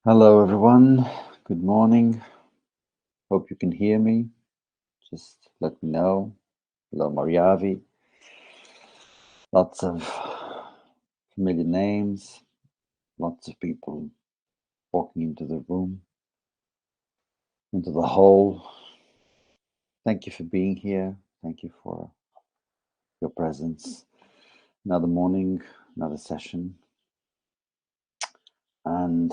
Hello, everyone. Good morning. Hope you can hear me. Just let me know. Hello, Mariavi. Lots of familiar names, lots of people walking into the room, into the hall. Thank you for being here. Thank you for your presence. Another morning, another session. And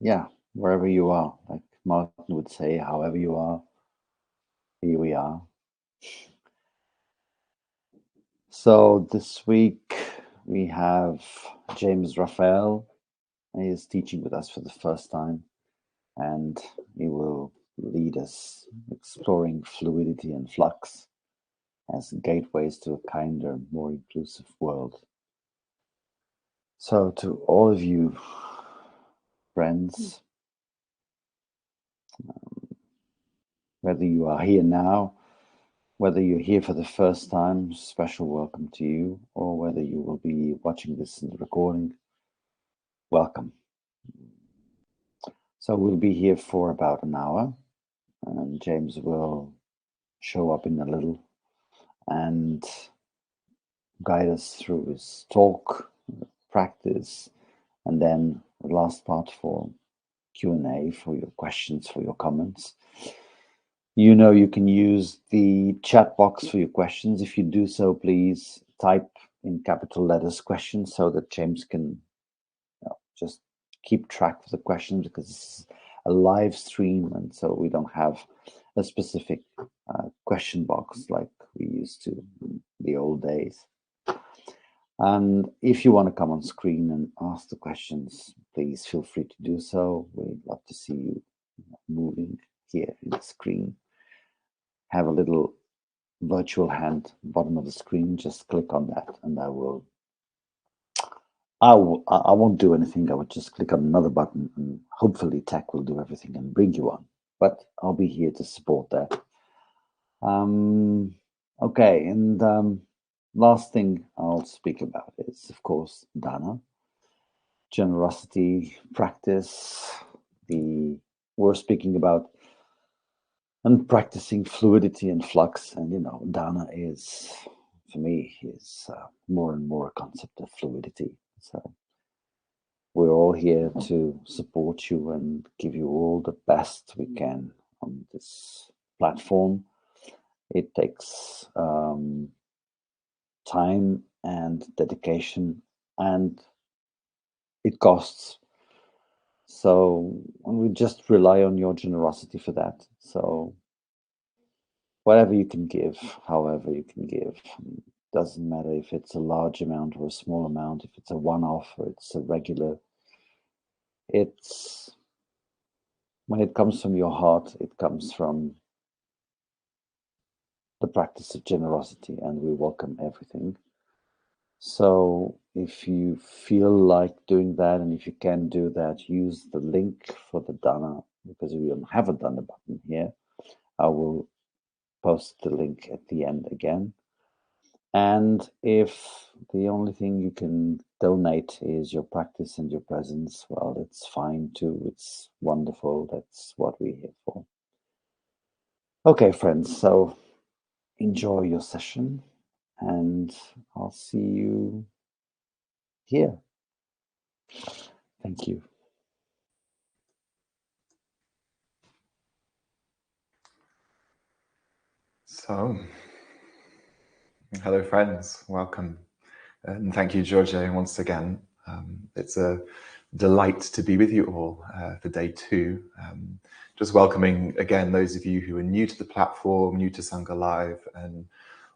yeah, wherever you are, like Martin would say, however you are, here we are. So this week we have James Rafael. He is teaching with us for the first time, and he will lead us exploring fluidity and flux as gateways to a kinder, more inclusive world. So, to all of you, friends, whether you are here now, whether you're here for the first time, special welcome to you, or whether you will be watching this in the recording, welcome. So, we'll be here for about an hour, and James will show up in a little and guide us through his talk, practice, and then the last part for Q&A, for your questions, for your comments. You know you can use the chat box for your questions. If you do so, please type in capital letters questions so that James can just keep track of the questions, because it's a live stream, and so we don't have a specific question box like we used to in the old days. And if you want to come on screen and ask the questions, please feel free to do so. We'd love to see you moving here in the screen. Have a little virtual hand bottom of the screen. Just click on that, and I won't do anything. I would just click on another button, and hopefully tech will do everything and bring you on. But I'll be here to support that. Okay, and last thing I'll speak about is, of course, Dana. Generosity practice. We're speaking about and practicing fluidity and flux, and Dana is, for me, is more and more a concept of fluidity. So we're all here to support you and give you all the best we can on this platform. It takes time and dedication, and it costs. So we just rely on your generosity for that. So whatever you can give, however you can give, doesn't matter if it's a large amount or a small amount, if it's a one-off or it's a regular. It's when it comes from your heart, it comes from the practice of generosity, and we welcome everything. So if you feel like doing that, and if you can do that, use the link for the Dana, because we don't have a Dana button here. I will post the link at the end again. And if the only thing you can donate is your practice and your presence, well, it's fine too. It's wonderful. That's what we're here for. Okay, friends, so enjoy your session, and I'll see you here. Thank you. So, hello friends, welcome. And thank you, Georgia, once again. It's a delight to be with you all for day 2. Just welcoming again those of you who are new to the platform, new to Sangha Live, and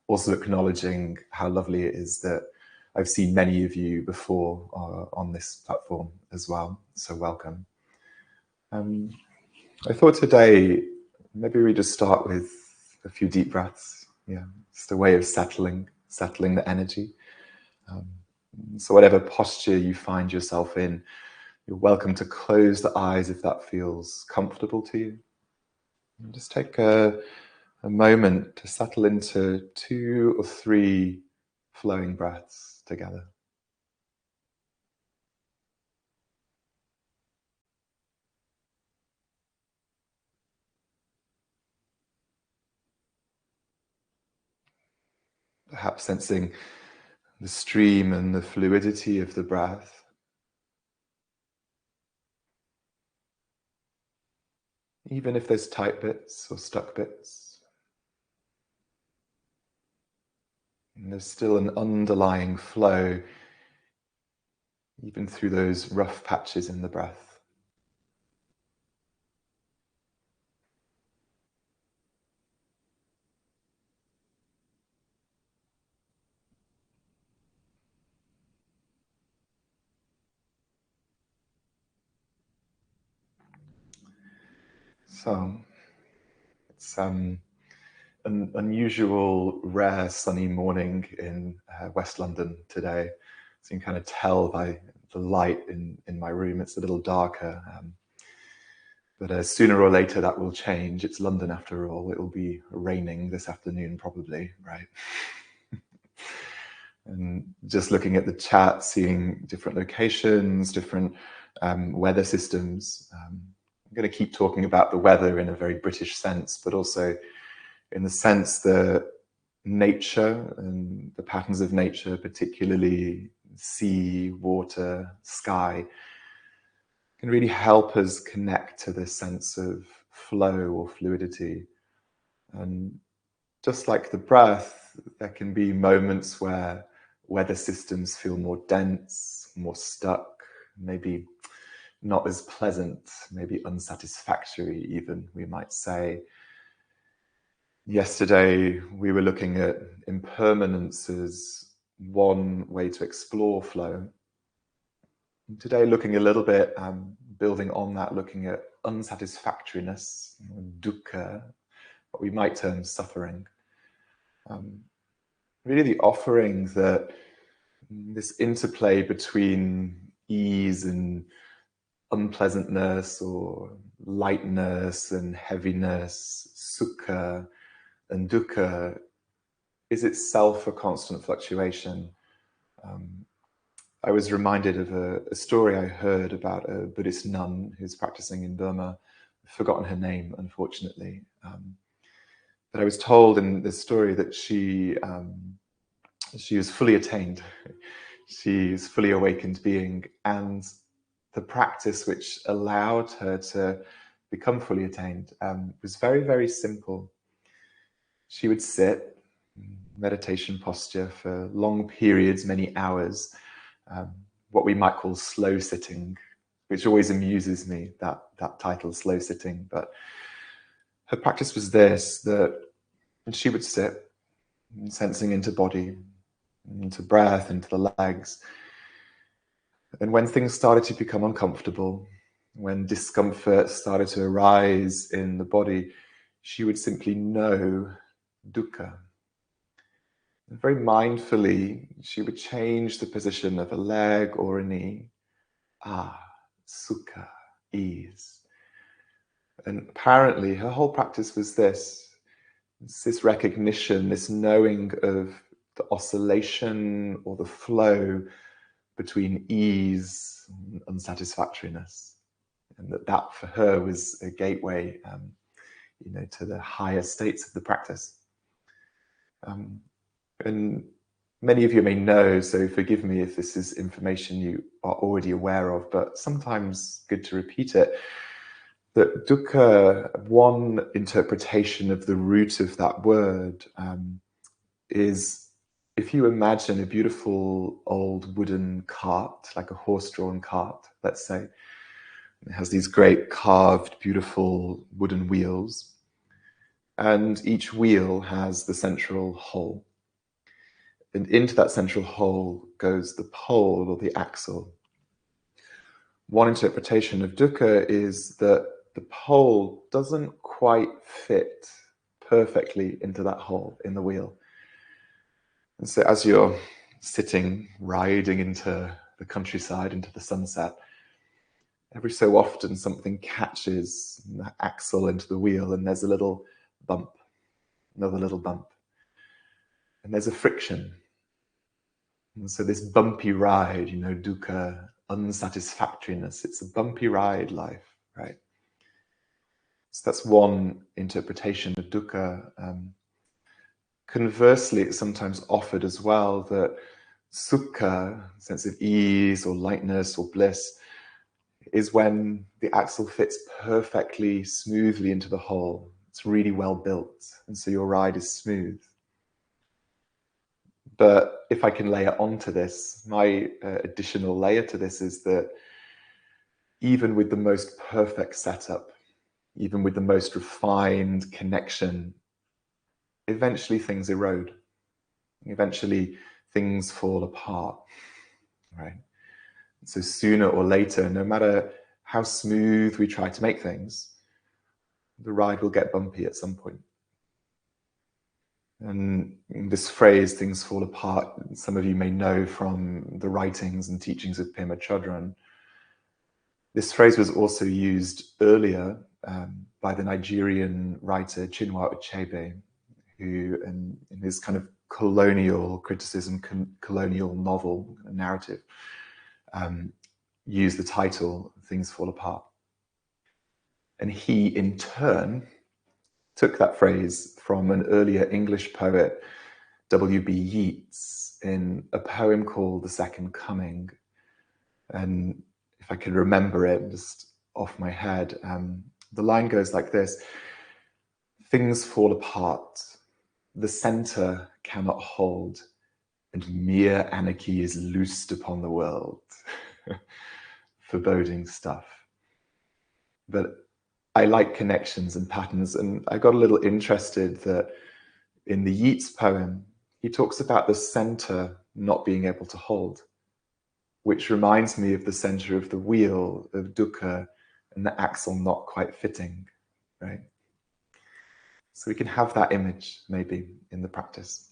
also acknowledging how lovely it is that I've seen many of you before on this platform as well. So welcome. I thought today maybe we just start with a few deep breaths. Yeah, it's a way of settling the energy. So whatever posture you find yourself in, you're welcome to close the eyes if that feels comfortable to you. And just take a moment to settle into 2 or 3 flowing breaths together. perhaps sensing the stream and the fluidity of the breath. Even if there's tight bits or stuck bits. And there's still an underlying flow, even through those rough patches in the breath. So, it's an unusual, rare sunny morning in West London today. So you can kind of tell by the light in my room, it's a little darker. But sooner or later that will change. It's London after all. It will be raining this afternoon probably, right? And just looking at the chat, seeing different locations, different weather systems. I'm going to keep talking about the weather in a very British sense, but also in the sense that nature and the patterns of nature, particularly sea, water, sky, can really help us connect to this sense of flow or fluidity. And just like the breath, there can be moments where weather systems feel more dense, more stuck, maybe not as pleasant, maybe unsatisfactory even, we might say. Yesterday, we were looking at impermanence as one way to explore flow. Today, looking a little bit, building on that, looking at unsatisfactoriness, dukkha, what we might term suffering. Really the offering that this interplay between ease and unpleasantness or lightness and heaviness, sukha and dukkha, is itself a constant fluctuation. I was reminded of a story I heard about a Buddhist nun who's practicing in Burma. I've forgotten her name, unfortunately. But I was told in this story that she was fully attained. She's fully awakened being, and the practice which allowed her to become fully attained was very, very simple. She would sit, meditation posture for long periods, many hours, what we might call slow sitting, which always amuses me, that title, slow sitting. But her practice was this, that she would sit, sensing into body, into breath, into the legs. And when things started to become uncomfortable, when discomfort started to arise in the body, she would simply know dukkha. And very mindfully, she would change the position of a leg or a knee. Sukha, ease. And apparently her whole practice was this recognition, this knowing of the oscillation or the flow between ease and unsatisfactoriness. And that for her was a gateway to the higher states of the practice. And many of you may know, so forgive me if this is information you are already aware of, but sometimes good to repeat it, that dukkha, one interpretation of the root of that word is, if you imagine a beautiful old wooden cart, like a horse-drawn cart, let's say, it has these great carved, beautiful wooden wheels, and each wheel has the central hole. And into that central hole goes the pole or the axle. One interpretation of dukkha is that the pole doesn't quite fit perfectly into that hole in the wheel. And so as you're sitting, riding into the countryside, into the sunset, every so often something catches the axle into the wheel and there's a little bump, another little bump. And there's a friction. And so this bumpy ride, dukkha, unsatisfactoriness, it's a bumpy ride, life, right? So that's one interpretation of dukkha. Conversely, it's sometimes offered as well that sukha, sense of ease or lightness or bliss, is when the axle fits perfectly smoothly into the hole. It's really well built, and so your ride is smooth. But if I can layer onto this, my additional layer to this is that even with the most perfect setup, even with the most refined connection, eventually things erode. Eventually things fall apart, right? So sooner or later, no matter how smooth we try to make things, the ride will get bumpy at some point. And in this phrase, things fall apart, some of you may know from the writings and teachings of Pema Chodron. This phrase was also used earlier by the Nigerian writer Chinua Achebe, who in his kind of colonial criticism, colonial novel narrative, used the title Things Fall Apart. And he, in turn, took that phrase from an earlier English poet, W.B. Yeats, in a poem called The Second Coming. And if I can remember it just off my head, the line goes like this: things fall apart, the center cannot hold, and mere anarchy is loosed upon the world. Foreboding stuff. But I like connections and patterns, and I got a little interested that in the Yeats poem, he talks about the center not being able to hold, which reminds me of the center of the wheel of dukkha and the axle not quite fitting, right? So we can have that image maybe in the practice.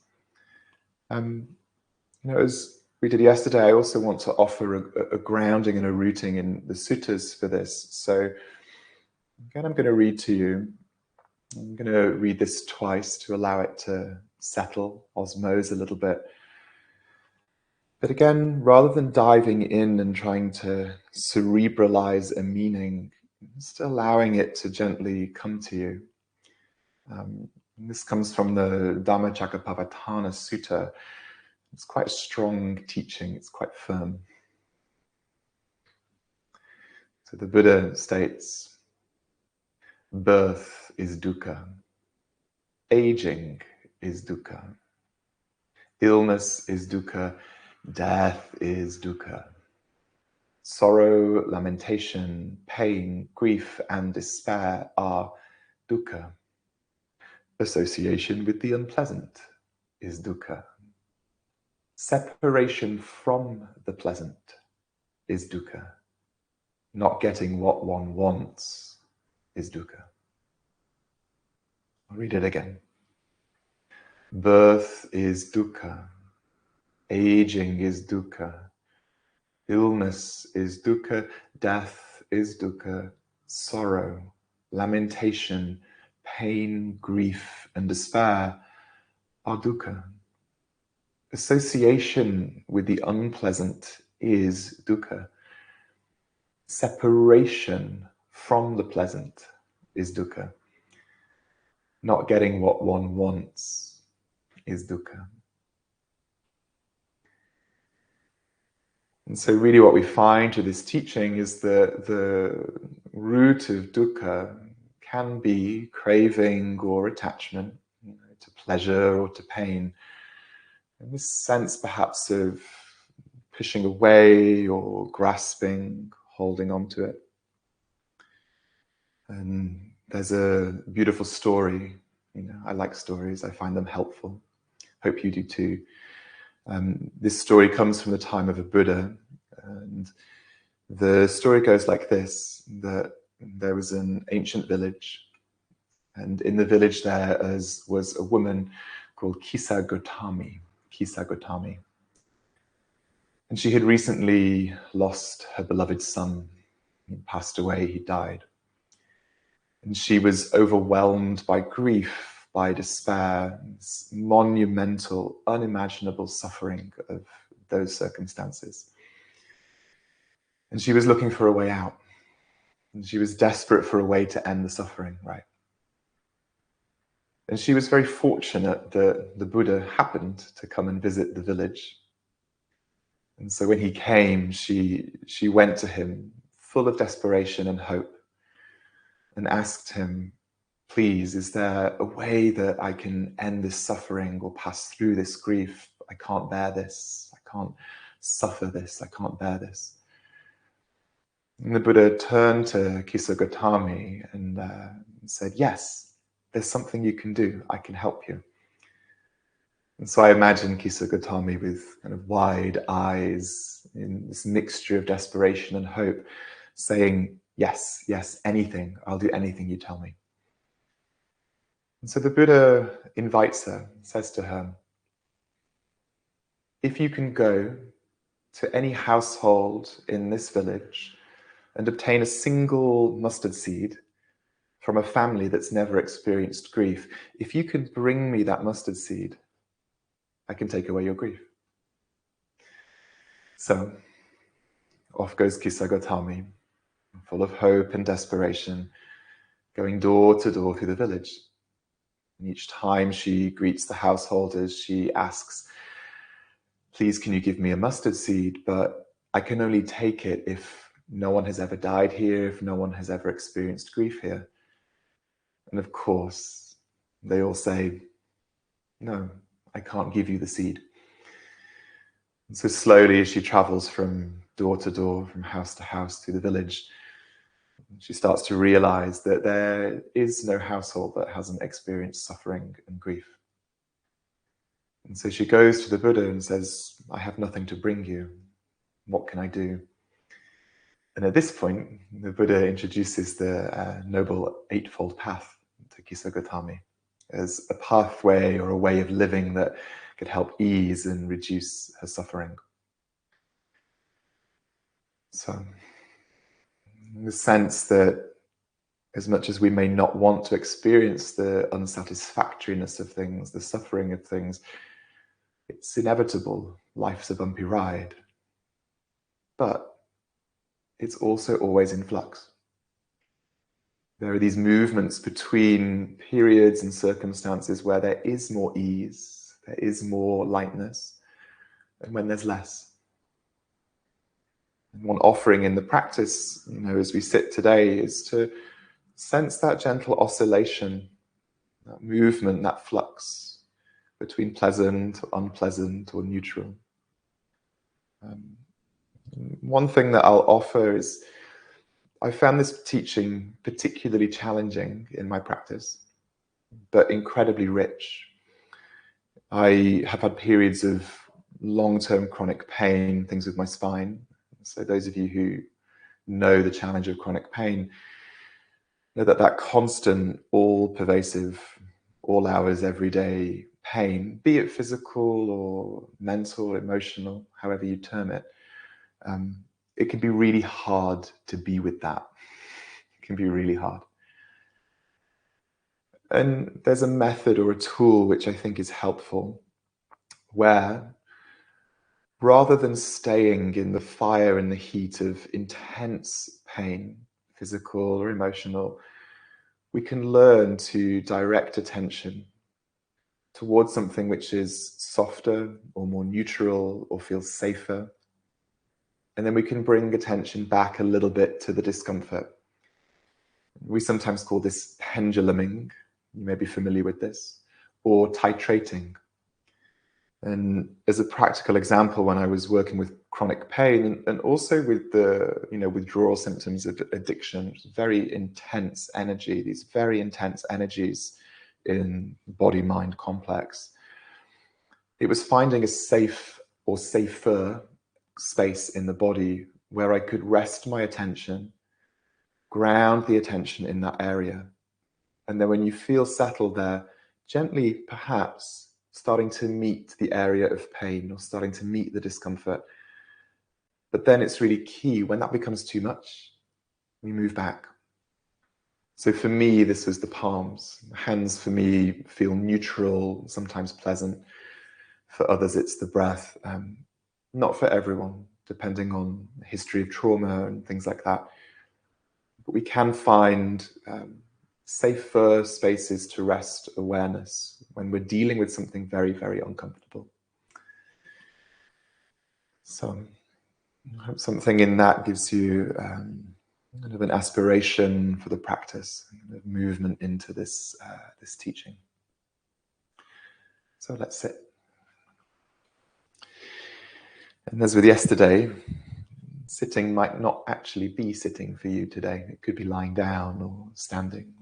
As we did yesterday, I also want to offer a grounding and a rooting in the suttas for this. So again, I'm going to read to you. I'm going to read this twice to allow it to settle, osmose a little bit. But again, rather than diving in and trying to cerebralize a meaning, just allowing it to gently come to you. This comes from the Dhammacakkappavattana Sutta. It's quite a strong teaching, it's quite firm. So the Buddha states, birth is dukkha, aging is dukkha, illness is dukkha, death is dukkha. Sorrow, lamentation, pain, grief, and despair are dukkha. Association with the unpleasant is dukkha. Separation from the pleasant is dukkha. Not getting what one wants is dukkha. I'll read it again. Birth is dukkha. Aging is dukkha. Illness is dukkha. Death is dukkha. Sorrow, lamentation, pain, grief, and despair are dukkha. Association with the unpleasant is dukkha. Separation from the pleasant is dukkha. Not getting what one wants is dukkha. And so really what we find to this teaching is that the root of dukkha can be craving or attachment, to pleasure or to pain. In this sense perhaps of pushing away or grasping, holding on to it. And there's a beautiful story. I like stories. I find them helpful. Hope you do too. This story comes from the time of a Buddha, and the story goes like this: that there was an ancient village, and in the village there was a woman called Kisa Gotami. And she had recently lost her beloved son. He passed away, he died. And she was overwhelmed by grief, by despair, this monumental, unimaginable suffering of those circumstances. And she was looking for a way out. And she was desperate for a way to end the suffering, right? And she was very fortunate that the Buddha happened to come and visit the village. And so when he came, she went to him full of desperation and hope and asked him, please, is there a way that I can end this suffering or pass through this grief? I can't bear this. I can't suffer this. I can't bear this. And the Buddha turned to Kisagotami and said, yes, there's something you can do. I can help you. And so I imagine Kisagotami with kind of wide eyes in this mixture of desperation and hope, saying, yes, yes, anything. I'll do anything you tell me. And so the Buddha invites her, says to her, if you can go to any household in this village and obtain a single mustard seed from a family that's never experienced grief, if you can bring me that mustard seed, I can take away your grief. So off goes Kisagotami, full of hope and desperation, going door to door through the village. And each time she greets the householders, she asks, please, can you give me a mustard seed? But I can only take it if no one has ever died here, if no one has ever experienced grief here. And of course, they all say, no, I can't give you the seed. And so slowly, as she travels from door to door, from house to house through the village, she starts to realize that there is no household that hasn't experienced suffering and grief. And so she goes to the Buddha and says, I have nothing to bring you. What can I do? And at this point, the Buddha introduces the Noble Eightfold Path to Kisagotami as a pathway or a way of living that could help ease and reduce her suffering. So, in the sense that as much as we may not want to experience the unsatisfactoriness of things, the suffering of things, it's inevitable. Life's a bumpy ride. But it's also always in flux. There are these movements between periods and circumstances where there is more ease, there is more lightness, and when there's less. And one offering in the practice, as we sit today, is to sense that gentle oscillation, that movement, that flux between pleasant, unpleasant, or neutral. One thing that I'll offer is I found this teaching particularly challenging in my practice, but incredibly rich. I have had periods of long-term chronic pain, things with my spine. So those of you who know the challenge of chronic pain know that constant, all-pervasive, all hours, everyday pain, be it physical or mental, emotional, however you term it, it can be really hard to be with that. It can be really hard. And there's a method or a tool which I think is helpful, where rather than staying in the fire and the heat of intense pain, physical or emotional, we can learn to direct attention towards something which is softer or more neutral or feels safer. And then we can bring attention back a little bit to the discomfort. We sometimes call this penduluming. You may be familiar with this, or titrating. And as a practical example, when I was working with chronic pain and also with the withdrawal symptoms of addiction, very intense energy, these very intense energies in body-mind complex, it was finding a safe or safer space in the body where I could rest my attention, ground the attention in that area. And then when you feel settled there, gently perhaps starting to meet the area of pain or starting to meet the discomfort. But then it's really key, when that becomes too much, we move back. So for me, this was the palms. Hands for me feel neutral, sometimes pleasant. For others, it's the breath. Not for everyone, depending on history of trauma and things like that. But we can find safer spaces to rest awareness when we're dealing with something very, very uncomfortable. So I hope something in that gives you kind of an aspiration for the practice, kind of movement into this teaching. So let's sit. And as with yesterday, sitting might not actually be sitting for you today. It could be lying down or standing.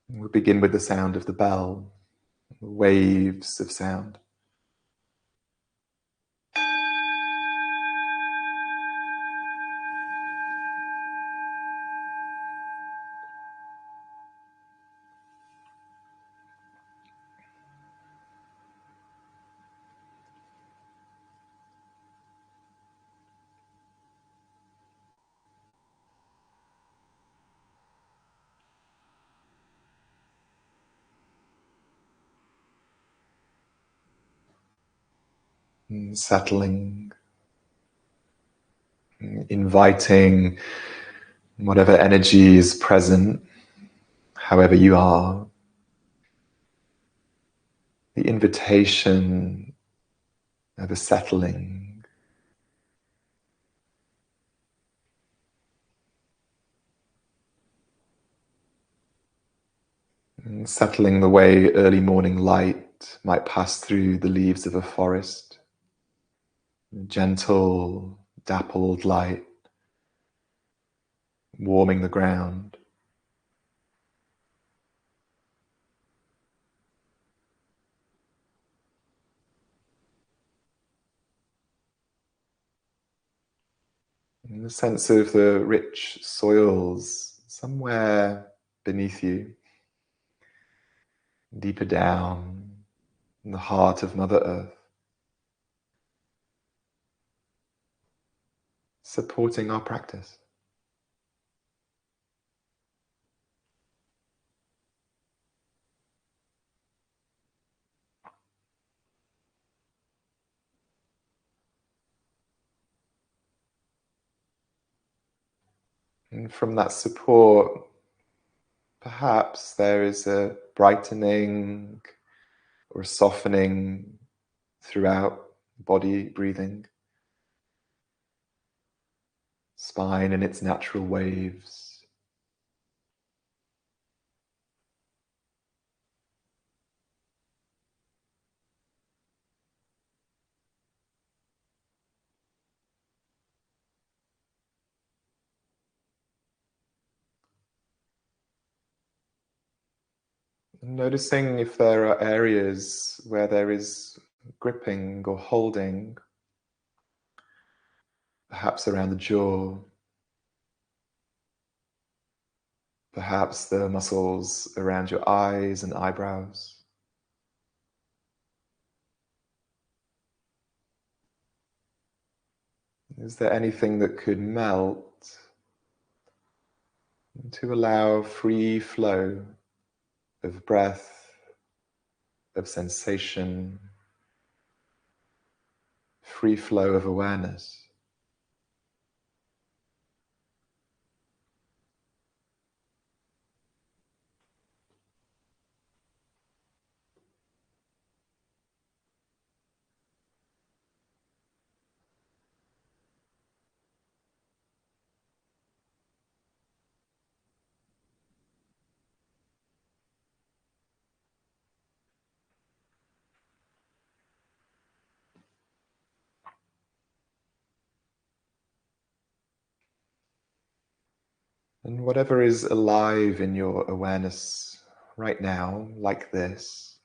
We'll begin with the sound of the bell, waves of sound. Settling, inviting whatever energy is present, however you are. The invitation of a settling. Settling the way early morning light might pass through the leaves of a forest. Gentle, dappled light, warming the ground. And the sense of the rich soils somewhere beneath you, deeper down in the heart of Mother Earth, supporting our practice. And from that support, perhaps there is a brightening or a softening throughout body breathing, spine in its natural waves. Noticing if there are areas where there is gripping or holding, perhaps around the jaw, perhaps the muscles around your eyes and eyebrows. Is there anything that could melt to allow free flow of breath, of sensation, free flow of awareness? And whatever is alive in your awareness right now, like this,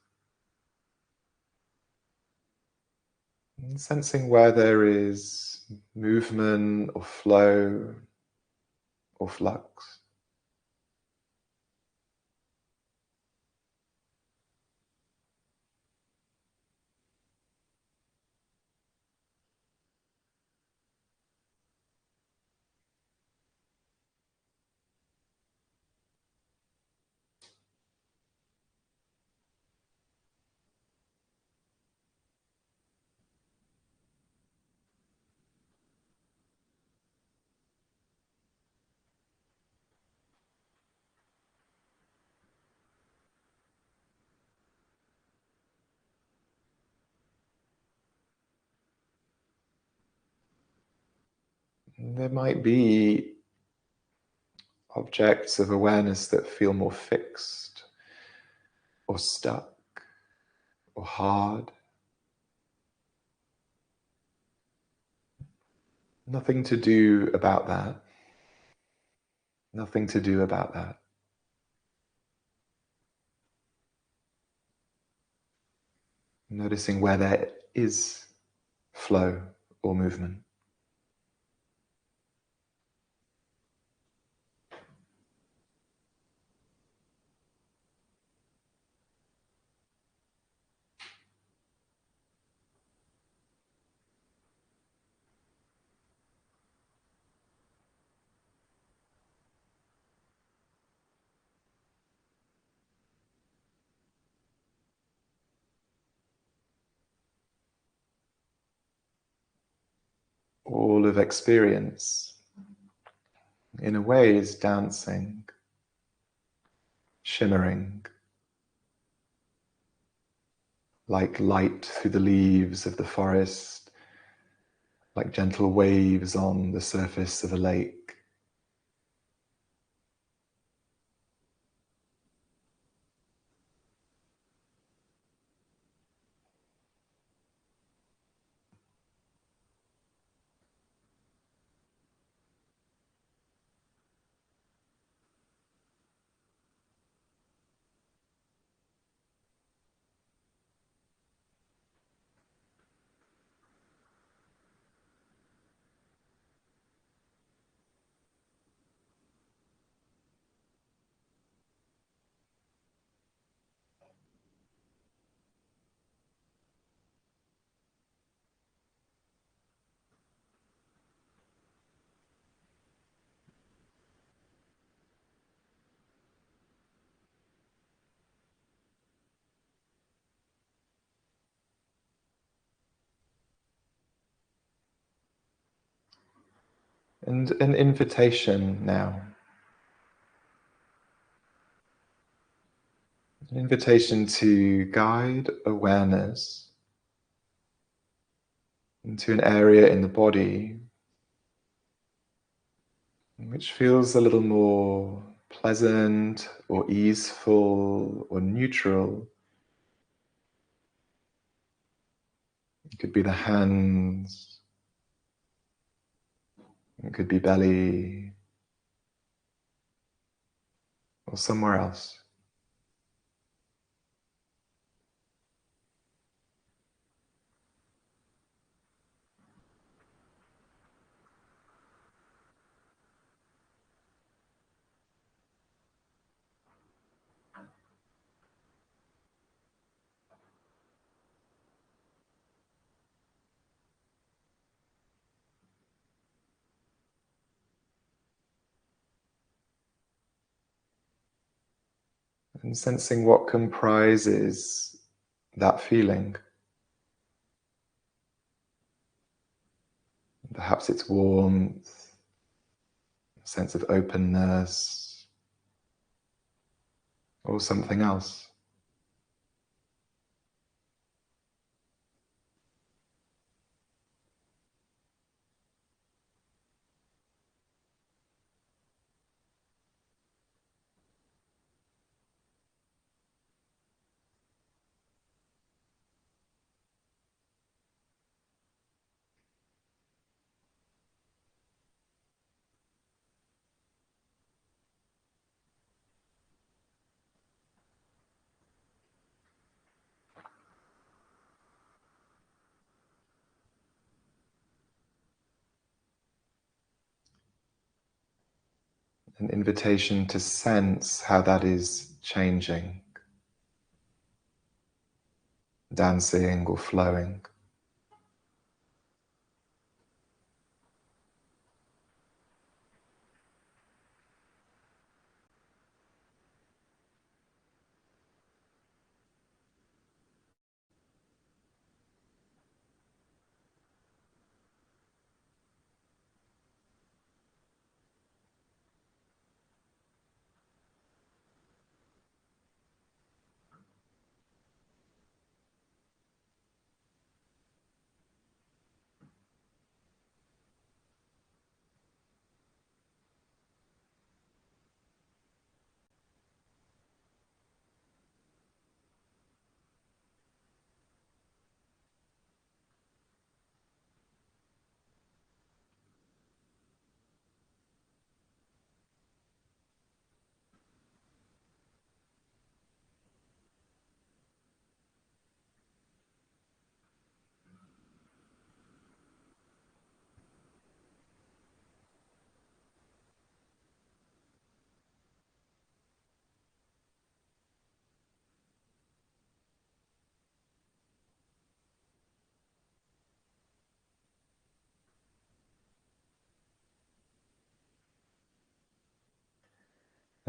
and sensing where there is movement or flow or flux. There might be objects of awareness that feel more fixed or stuck or hard. Nothing to do about that. Nothing to do about that. Noticing where there is flow or movement. All of experience, in a way, is dancing, shimmering, like light through the leaves of the forest, like gentle waves on the surface of a lake. And an invitation now. An invitation to guide awareness into an area in the body which feels a little more pleasant or easeful or neutral. It could be the hands, it could be belly, or somewhere else. And sensing what comprises that feeling. Perhaps it's warmth, a sense of openness, or something else. An invitation to sense how that is changing, dancing or flowing.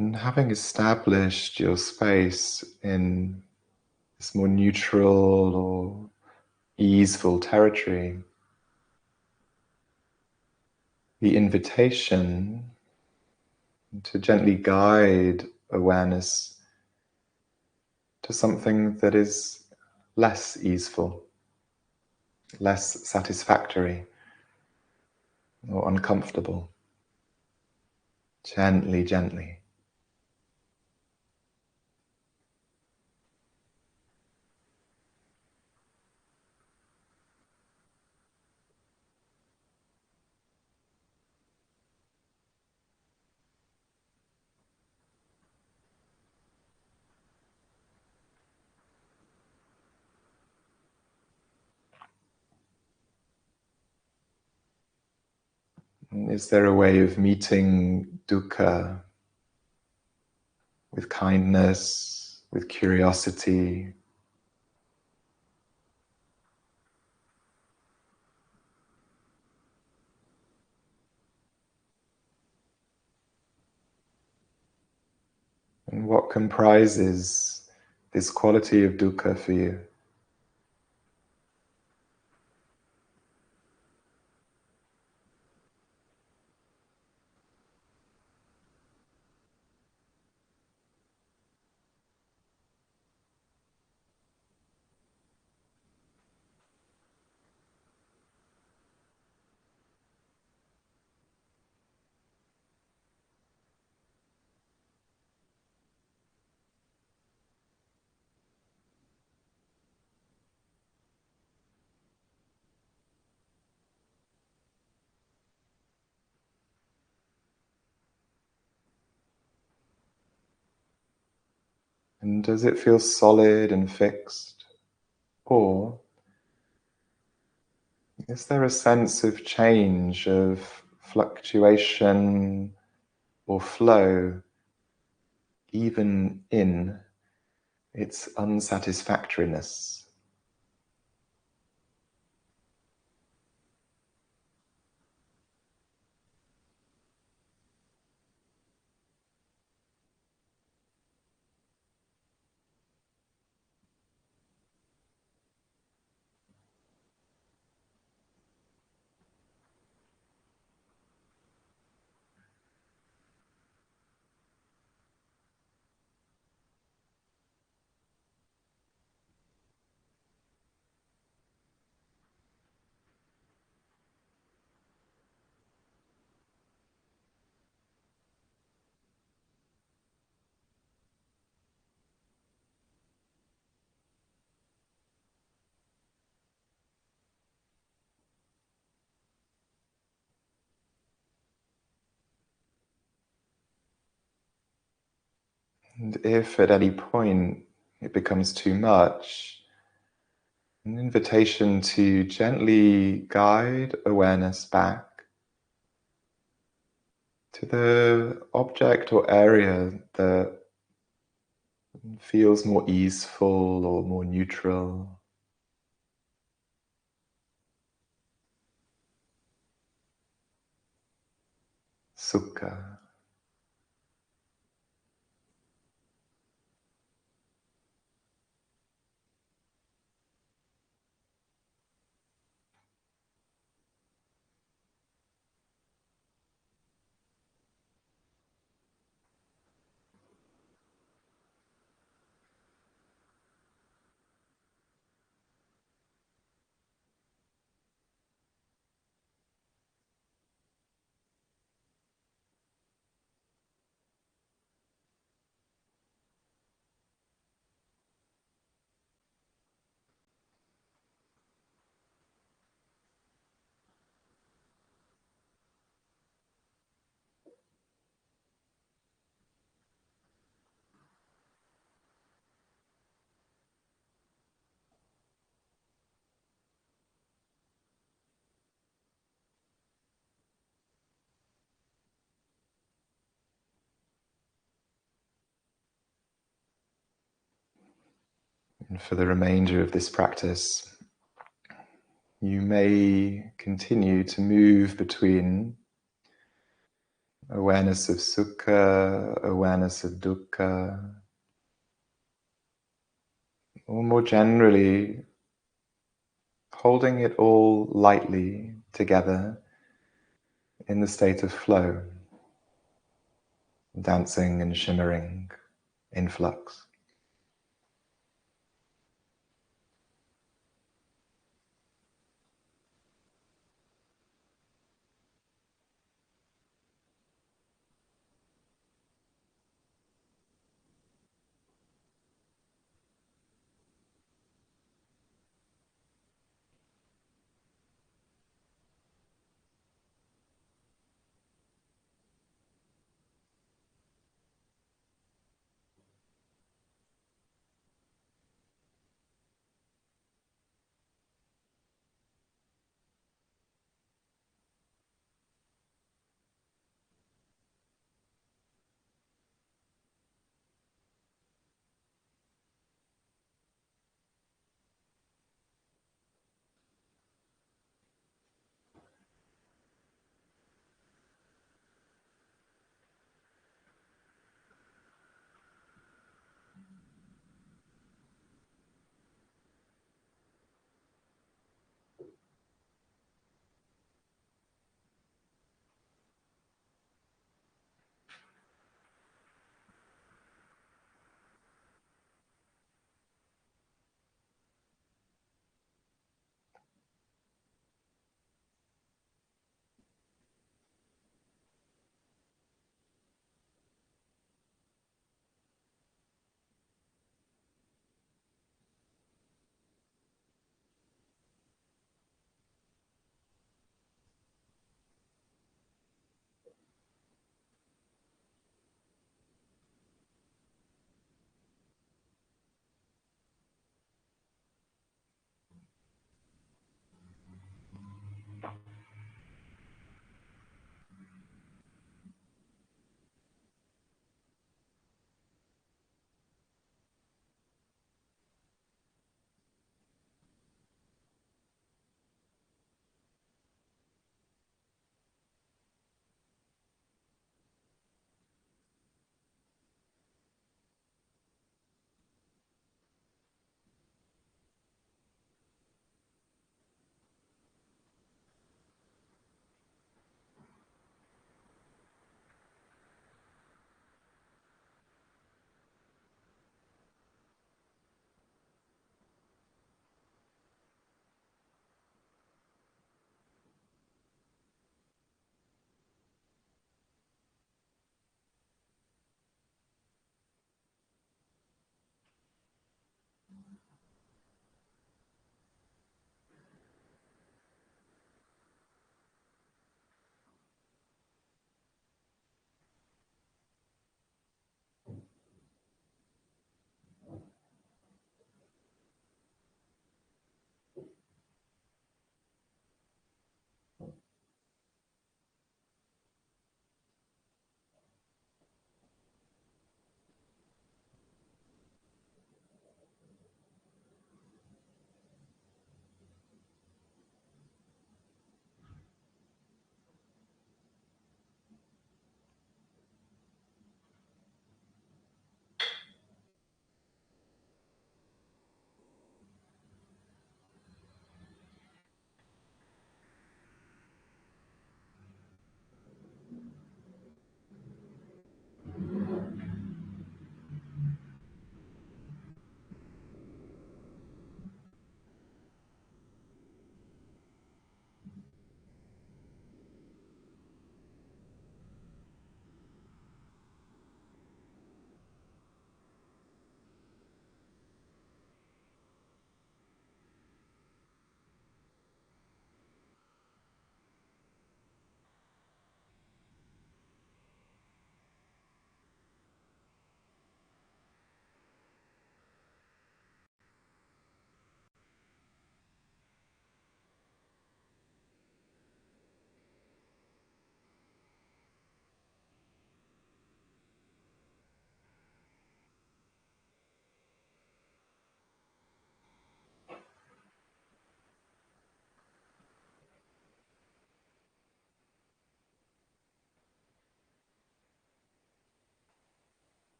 And having established your space in this more neutral or easeful territory, the invitation to gently guide awareness to something that is less easeful, less satisfactory or uncomfortable. Gently, gently. Is there a way of meeting dukkha with kindness, with curiosity? And what comprises this quality of dukkha for you? And does it feel solid and fixed? Or is there a sense of change, of fluctuation or flow, even in its unsatisfactoriness? And if at any point it becomes too much, an invitation to gently guide awareness back to the object or area that feels more easeful or more neutral. Sukha. And for the remainder of this practice, you may continue to move between Awareness of sukha, awareness of dukkha, or more generally, holding it all lightly together in the state of flow, dancing and shimmering in flux.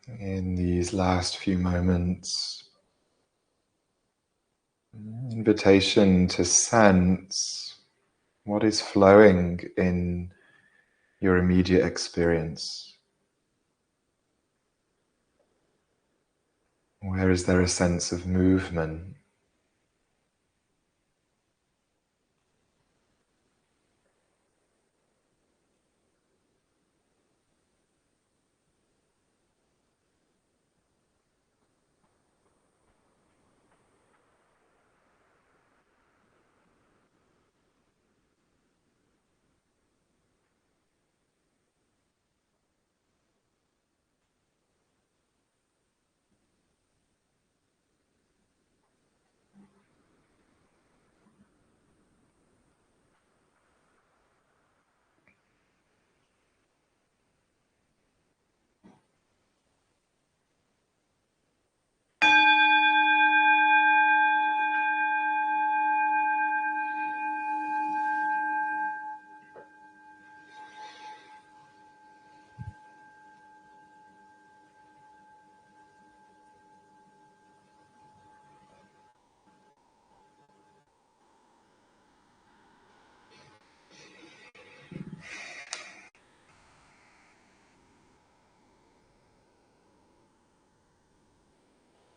In these last few moments, invitation to sense what is flowing in your immediate experience. Where is there a sense of movement?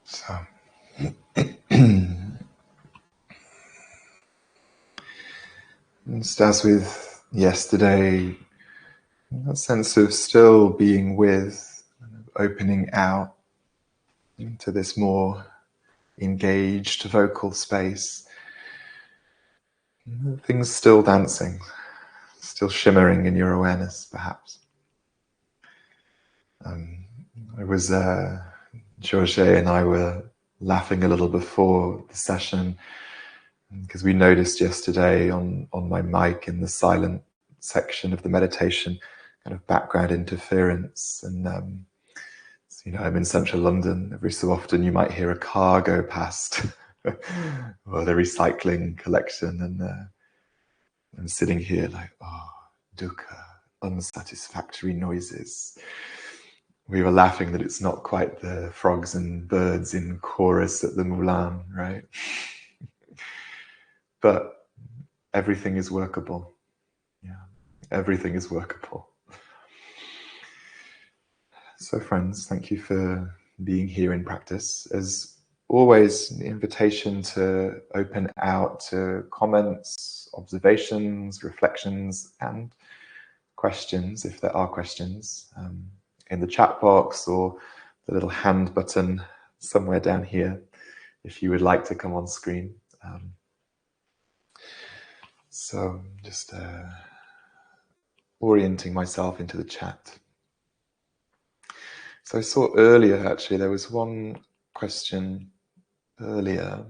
So, just as with yesterday, that sense of still being with, opening out into this more engaged vocal space, things still dancing, still shimmering in your awareness, perhaps. I was, George and I were laughing a little before the session because we noticed yesterday on my mic in the silent section of the meditation kind of background interference. And so, you know, I'm in central London. Every so often you might hear a car go past or the recycling collection, and I'm sitting here like, oh, dukkha, unsatisfactory noises. We were laughing that it's not quite the frogs and birds in chorus at the Mulan, right? But everything is workable. Yeah, everything is workable. So friends, thank you for being here in practice. As always, the invitation to open out to comments, observations, reflections, and questions, if there are questions, in the chat box or the little hand button somewhere down here, if you would like to come on screen. So just orienting myself into the chat. So I saw earlier, actually, there was one question earlier.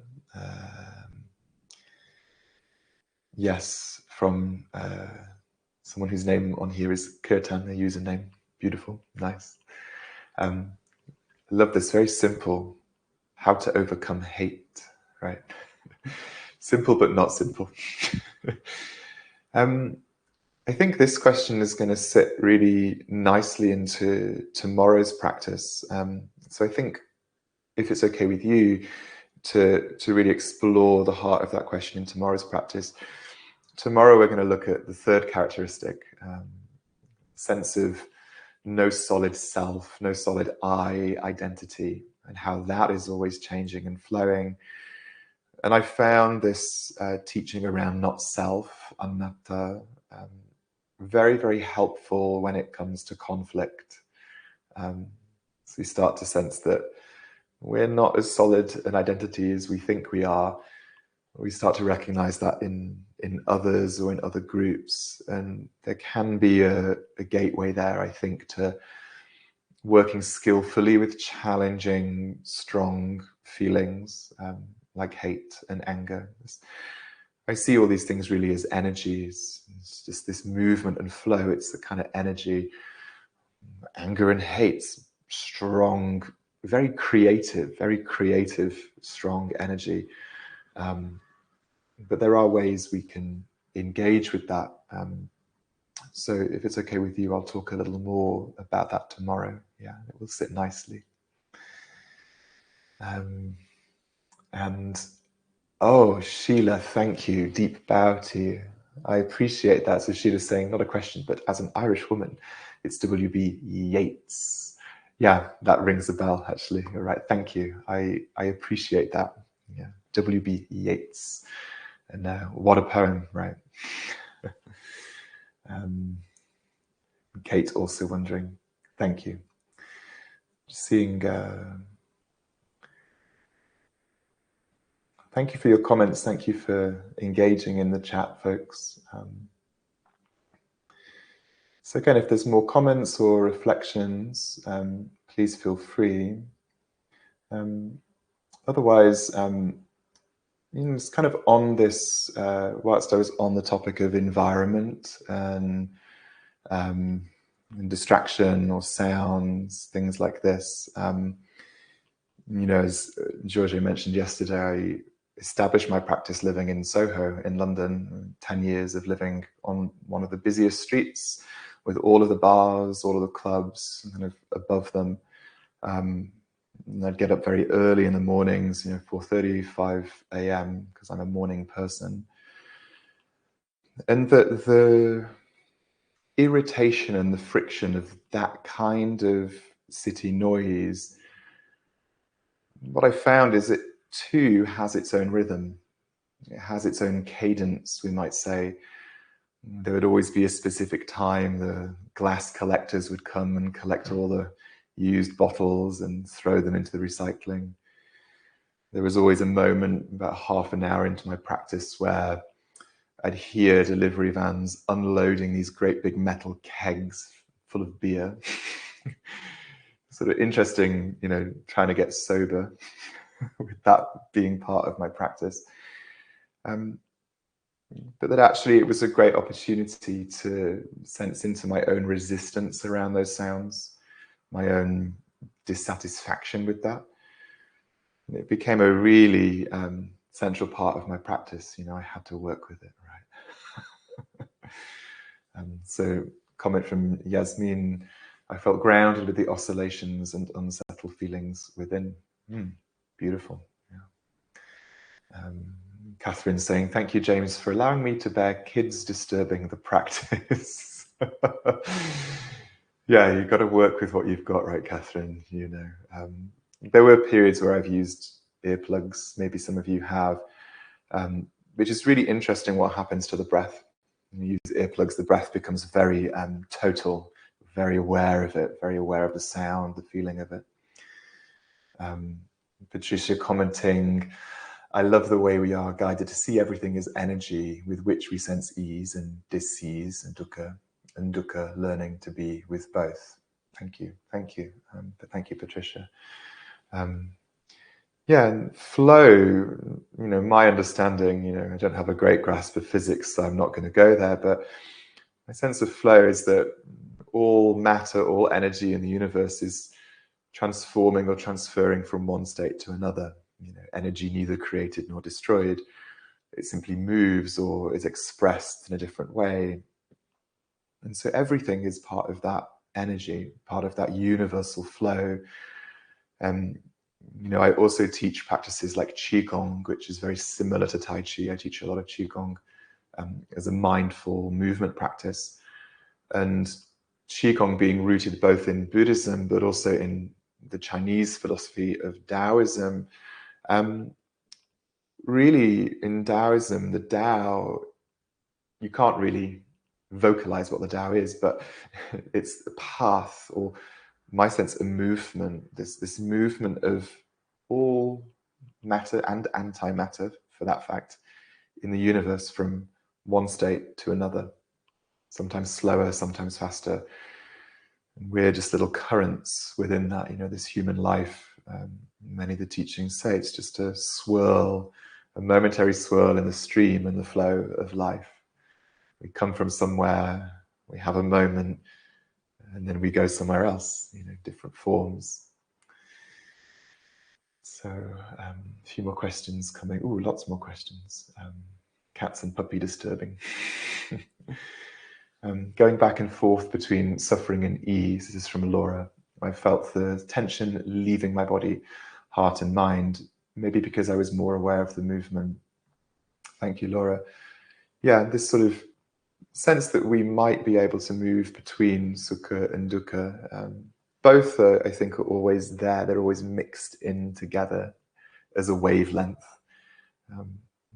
Yes, from someone whose name on here is Kirtan, a username. Beautiful, nice. I love this, very simple. How to overcome hate, right? Simple but not simple. I think this question is going to sit really nicely into tomorrow's practice. So I think, if it's okay with you, to really explore the heart of that question in tomorrow's practice. Tomorrow we're going to look at the third characteristic, sense of no solid self, no solid I identity, and how that is always changing and flowing. And I found this teaching around not self, anatta, very, very helpful when it comes to conflict. So we start to sense that we're not as solid an identity as we think we are. We start to recognize that in others or in other groups. And there can be a gateway there, I think, to working skillfully with challenging, strong feelings like hate and anger. I see all these things really as energies. It's just this movement and flow. It's the kind of energy. Anger and hate, strong, very creative, strong energy. But there are ways we can engage with that So if it's okay with you, I'll talk a little more about that tomorrow. Yeah, it will sit nicely. And oh, Sheila, thank you. Deep bow to you. I appreciate that. So Sheila's saying, not a question, but as an Irish woman, it's W.B. Yeats. Yeah, that rings a bell, actually. You're right. Thank you. I appreciate that. Yeah, W.B. Yeats. And what a poem, right? Kate also wondering. Thank you. Seeing... thank you for your comments. Thank you for engaging in the chat, folks. So again, if there's more comments or reflections, please feel free. Otherwise, it's kind of on this, whilst I was on the topic of environment and distraction or sounds, things like this. As Giorgio mentioned yesterday, I established my practice living in Soho in London, 10 years of living on one of the busiest streets with all of the bars, all of the clubs kind of above them. And I'd get up very early in the mornings, 4:30, 5 a.m. because I'm a morning person. And the irritation and the friction of that kind of city noise, what I found is it too has its own rhythm. It has its own cadence, we might say. There would always be a specific time the glass collectors would come and collect all the used bottles and throw them into the recycling. There was always a moment about half an hour into my practice where I'd hear delivery vans unloading these great big metal kegs full of beer. Sort of interesting, trying to get sober with that being part of my practice. But that actually it was a great opportunity to sense into my own resistance around those sounds, my own dissatisfaction with that. And it became a really central part of my practice. I had to work with it, right? So, comment from Yasmin, I felt grounded with the oscillations and unsettled feelings within. Beautiful. Yeah. Catherine saying, thank you, James, for allowing me to bear kids disturbing the practice. Yeah, you've got to work with what you've got, right, Catherine? There were periods where I've used earplugs, maybe some of you have, which is really interesting what happens to the breath. When you use earplugs, the breath becomes very total, very aware of it, very aware of the sound, the feeling of it. Patricia commenting, I love the way we are guided to see everything as energy with which we sense ease and dis-ease and dukkha, learning to be with both. Thank you. Thank you, Patricia. And flow, my understanding, I don't have a great grasp of physics, so I'm not going to go there, but my sense of flow is that all matter, all energy in the universe is transforming or transferring from one state to another. Energy neither created nor destroyed. It simply moves or is expressed in a different way. And so everything is part of that energy, part of that universal flow. I also teach practices like Qigong, which is very similar to Tai Chi. I teach a lot of Qigong as a mindful movement practice. And Qigong being rooted both in Buddhism, but also in the Chinese philosophy of Taoism. Really, in Taoism, the Tao, you can't really vocalize what the Tao is, but it's a path, or my sense, a movement, this movement of all matter and antimatter, for that fact, in the universe from one state to another, sometimes slower, sometimes faster. And we're just little currents within that, this human life. Many of the teachings say it's just a swirl, a momentary swirl in the stream and the flow of life. We come from somewhere, we have a moment, and then we go somewhere else, different forms. So a few more questions coming. Ooh, lots more questions. Cats and puppy disturbing. Going back and forth between suffering and ease. This is from Laura. I felt the tension leaving my body, heart and mind, maybe because I was more aware of the movement. Thank you, Laura. Yeah, this sort of sense that we might be able to move between sukha and dukkha. Both, I think, are always there. They're always mixed in together as a wavelength.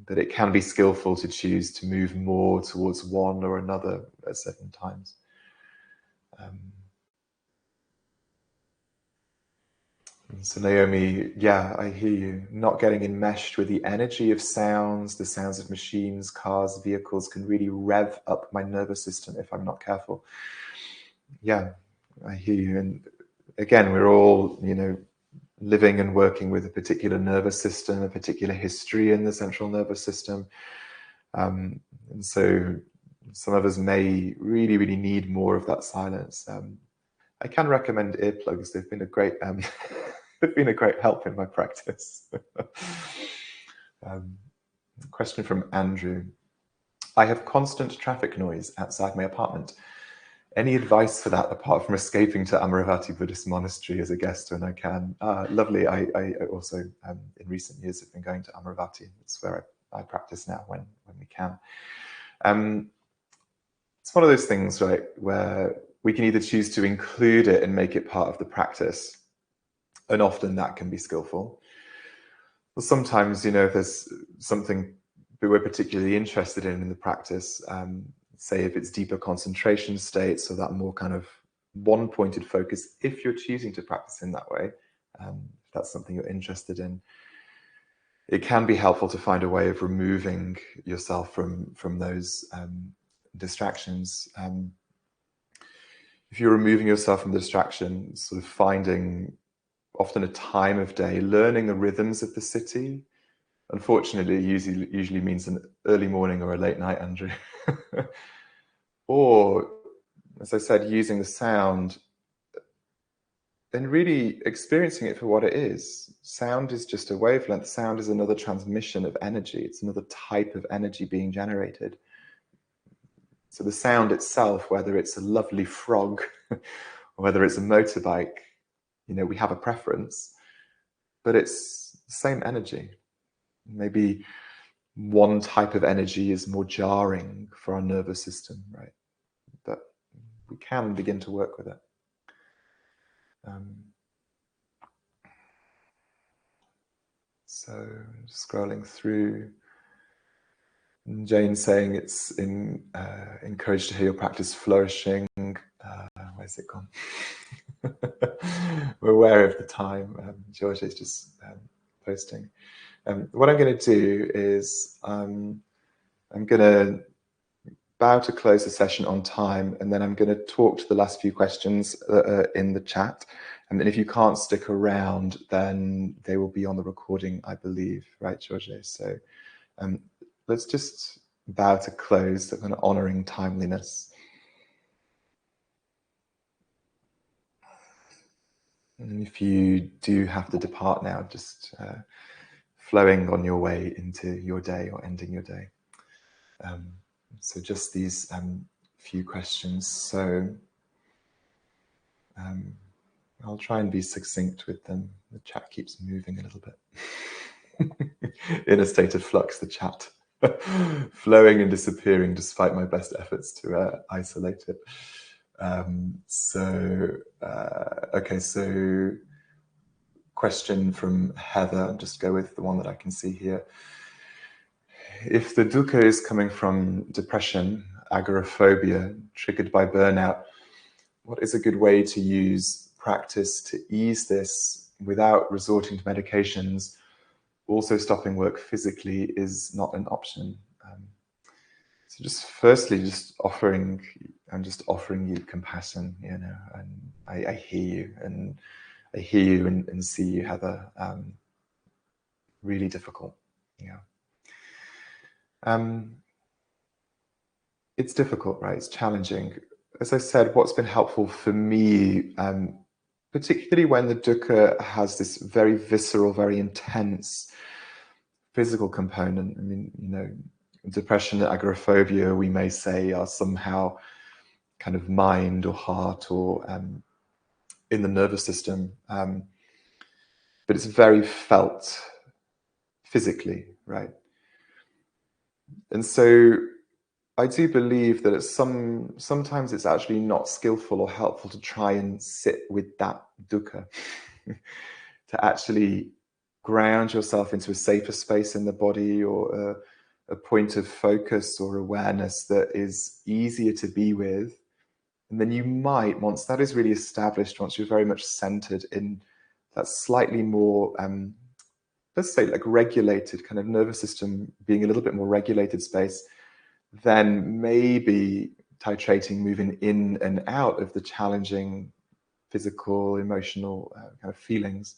That it can be skillful to choose to move more towards one or another at certain times. So Naomi, yeah, I hear you. Not getting enmeshed with the energy of sounds, the sounds of machines, cars, vehicles can really rev up my nervous system if I'm not careful. Yeah, I hear you. And again, we're all, living and working with a particular nervous system, a particular history in the central nervous system. And so some of us may really, really need more of that silence. I can recommend earplugs. They've been a great they've been a great help in my practice. Question from Andrew. I have constant traffic noise outside my apartment. Any advice for that apart from escaping to Amaravati Buddhist Monastery as a guest when I can? Lovely. I also, in recent years, have been going to Amaravati. It's where I practice now when we can. It's one of those things, right, where we can either choose to include it and make it part of the practice, and often that can be skillful. Well, sometimes, if there's something that we're particularly interested in the practice, say if it's deeper concentration states or that more kind of one-pointed focus, if you're choosing to practice in that way, if that's something you're interested in, it can be helpful to find a way of removing yourself from those distractions. If you're removing yourself from the distraction, sort of finding often a time of day, learning the rhythms of the city. Unfortunately, it usually means an early morning or a late night, Andrew. Or, as I said, using the sound and really experiencing it for what it is. Sound is just a wavelength. Sound is another transmission of energy. It's another type of energy being generated. So the sound itself, whether it's a lovely frog or whether it's a motorbike, we have a preference, but it's the same energy. Maybe one type of energy is more jarring for our nervous system, right? But we can begin to work with it. So scrolling through, Jane saying it's encouraged to hear your practice flourishing. Where's it gone? We're aware of the time. George is just posting. What I'm going to do is I'm going to bow to close the session on time, and then I'm going to talk to the last few questions in the chat. And then if you can't stick around, then they will be on the recording, I believe, right, George? So let's just bow to close, so kind of honoring timeliness. And if you do have to depart now, just flowing on your way into your day or ending your day. So just these few questions. So I'll try and be succinct with them. The chat keeps moving a little bit. In a state of flux, the chat. Flowing and disappearing despite my best efforts to isolate it. Okay, so question from Heather. I'll just go with the one that I can see here. If the dukkha is coming from depression, agoraphobia, triggered by burnout, what is a good way to use practice to ease this without resorting to medications? Also, stopping work physically is not an option. So just firstly, I'm just offering you compassion, and I hear you, and I hear you and see you, Heather. Really difficult, it's difficult, right? It's challenging. As I said, what's been helpful for me, particularly when the dukkha has this very visceral, very intense physical component. I mean, depression and agoraphobia, we may say, are somehow kind of mind or heart or in the nervous system, but it's very felt physically, right? And so I do believe that sometimes it's actually not skillful or helpful to try and sit with that dukkha, to actually ground yourself into a safer space in the body, or a point of focus or awareness that is easier to be with. And then you might, once that is really established, once you're very much centered in that slightly more, let's say, like regulated kind of nervous system, being a little bit more regulated space, then maybe titrating, moving in and out of the challenging physical, emotional kind of feelings.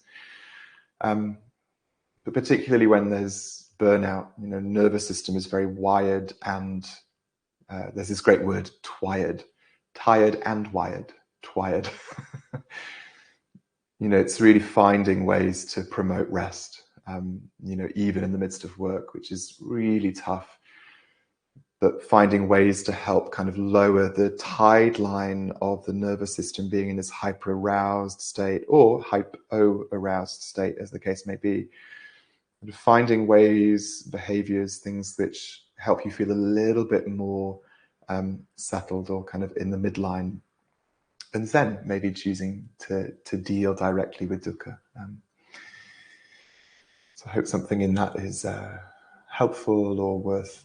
But particularly when there's burnout, nervous system is very wired, and there's this great word, twired, tired and wired, twired. It's really finding ways to promote rest, even in the midst of work, which is really tough. But finding ways to help kind of lower the tide line of the nervous system being in this hyper-aroused state or hypo-aroused state, as the case may be. And finding ways, behaviors, things which help you feel a little bit more settled or kind of in the midline. And then maybe choosing to deal directly with dukkha. So I hope something in that is helpful or worth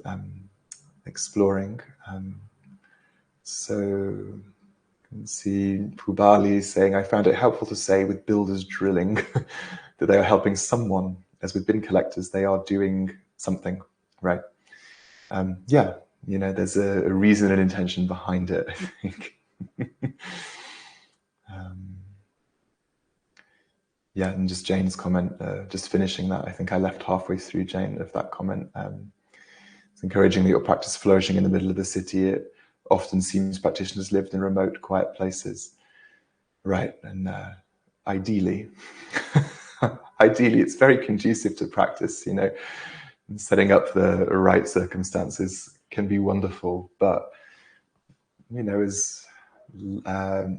exploring. So you can see Pubali saying, I found it helpful to say with builders drilling that they are helping someone, as with bin collectors, they are doing something, right? Yeah, there's a reason and intention behind it, I think. Yeah, and just Jane's comment, just finishing that, I think I left halfway through, Jane, of that comment. It's encouraging that your practice flourishing in the middle of the city. It often seems practitioners lived in remote, quiet places. Right, and ideally, ideally, it's very conducive to practice, and setting up the right circumstances can be wonderful. But, as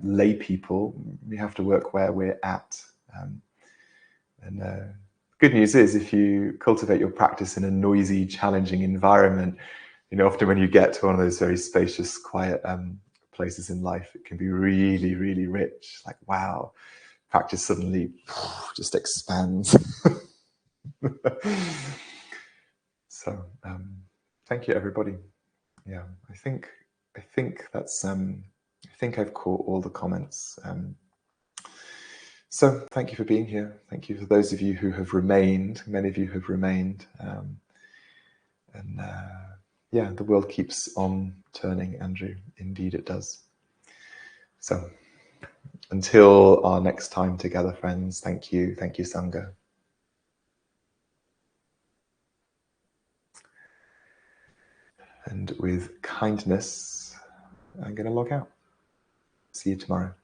lay people, we have to work where we're at. And good news is, if you cultivate your practice in a noisy, challenging environment, often when you get to one of those very spacious, quiet places in life, it can be really, really rich. Like, wow, practice suddenly just expands. So, thank you, everybody. Yeah, I think that's. I think I've caught all the comments. So thank you for being here. Thank you for those of you who have remained. Many of you have remained. And yeah, the world keeps on turning, Andrew. Indeed it does. So until our next time together, friends, thank you. Thank you, Sangha. And with kindness, I'm going to log out. See you tomorrow.